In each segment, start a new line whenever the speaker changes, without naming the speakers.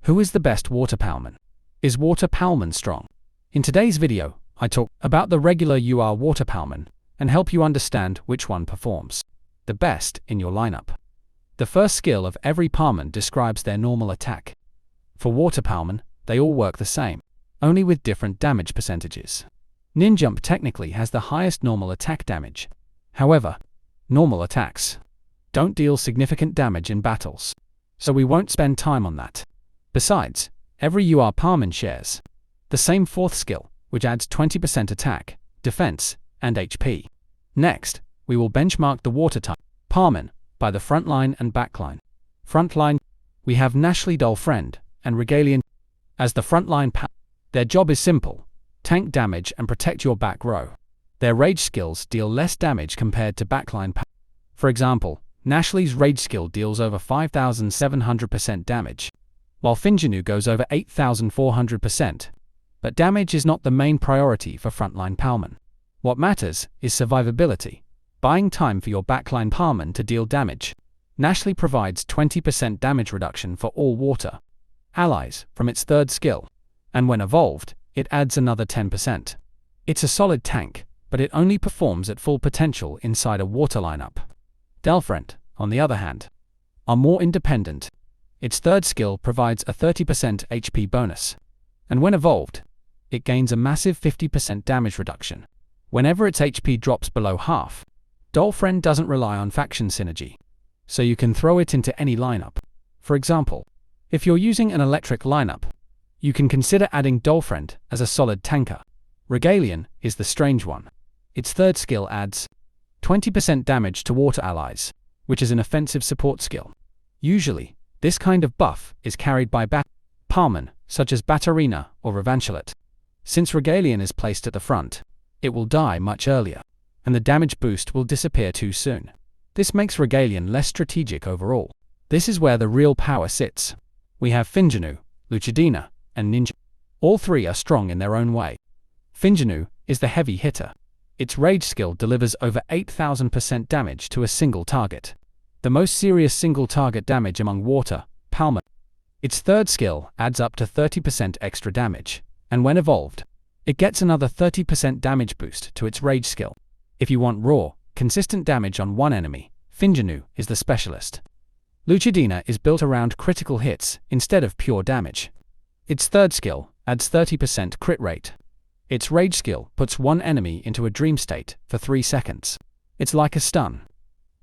Who is the best water Palmon? Is water Palmon strong? In today's video, I talk about the regular water Palmon and help you understand which one performs the best in your lineup. The first skill of every Palmon describes their normal attack. For water Palmon, they all work the same, only with different damage percentages. Ninjump technically has the highest normal attack damage. However, normal attacks don't deal significant damage in battles, so we won't spend time on that. Besides, every Palmon shares the same fourth skill, which adds 20% attack, defense, and HP. Next, we will benchmark the water type Palmon by the front line and back line. Front line, we have Nashli Dollfriend and Regalian as the front line. Their job is simple: tank damage and protect your back row. Their rage skills deal less damage compared to backline. For example, Nashli's rage skill deals over 5,700% damage, while Finjanu goes over 8,400%. But damage is not the main priority for frontline Palmon. What matters is survivability, buying time for your backline Palmon to deal damage. Nashli provides 20% damage reduction for all water allies from its third skill, and when evolved, it adds another 10%. It's a solid tank, but it only performs at full potential inside a water lineup. Dollfriend, on the other hand, are more independent. Its third skill provides a 30% HP bonus, and when evolved, it gains a massive 50% damage reduction whenever its HP drops below half. Dollfriend doesn't rely on faction synergy, so you can throw it into any lineup. For example, if you're using an electric lineup, you can consider adding Dollfriend as a solid tanker. Regalian is the strange one. Its third skill adds 20% damage to water allies, which is an offensive support skill. Usually, this kind of buff is carried by Palmon, such as Batarina or Revanchelet. Since Regalian is placed at the front, it will die much earlier, and the damage boost will disappear too soon. This makes Regalian less strategic overall. This is where the real power sits. We have Finjanu, Lucidina, and Ninja. All three are strong in their own way. Finjanu is the heavy hitter. Its rage skill delivers over 8,000% damage to a single target, the most serious single target damage among water Palmon. Its third skill adds up to 30% extra damage, and when evolved, it gets another 30% damage boost to its rage skill. If you want raw, consistent damage on one enemy, Finjanu is the specialist. Lucidina is built around critical hits instead of pure damage. Its third skill adds 30% crit rate. Its rage skill puts one enemy into a dream state for 3 seconds. It's like a stun.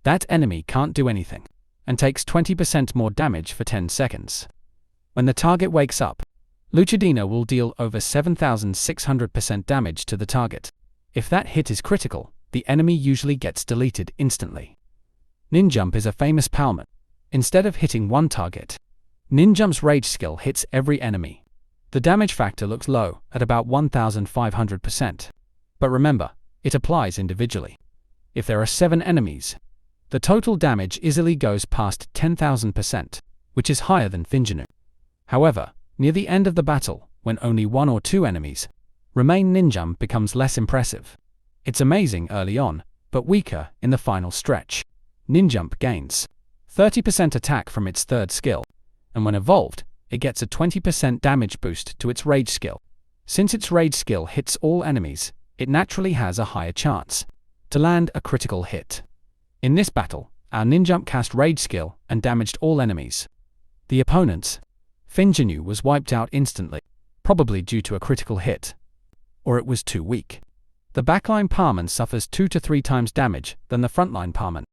That enemy can't do anything, and takes 20% more damage for 10 seconds. When the target wakes up, Lucidina will deal over 7,600% damage to the target. If that hit is critical, the enemy usually gets deleted instantly. Ninjump is a famous Palmon. Instead of hitting one target, Ninjump's rage skill hits every enemy. The damage factor looks low, at about 1,500%. But remember, it applies individually. If there are 7 enemies, the total damage easily goes past 10,000%, which is higher than Finjanu. However, near the end of the battle, when only 1 or 2 enemies remain, Ninjump becomes less impressive. It's amazing early on, but weaker in the final stretch. Ninjump gains 30% attack from its third skill, and when evolved, it gets a 20% damage boost to its rage skill. Since its rage skill hits all enemies, it naturally has a higher chance to land a critical hit. In this battle, our Ninjump cast rage skill and damaged all enemies. The opponent's Finjanu was wiped out instantly, probably due to a critical hit, or it was too weak. The backline Palmon suffers 2 to 3 times damage than the frontline Palmon.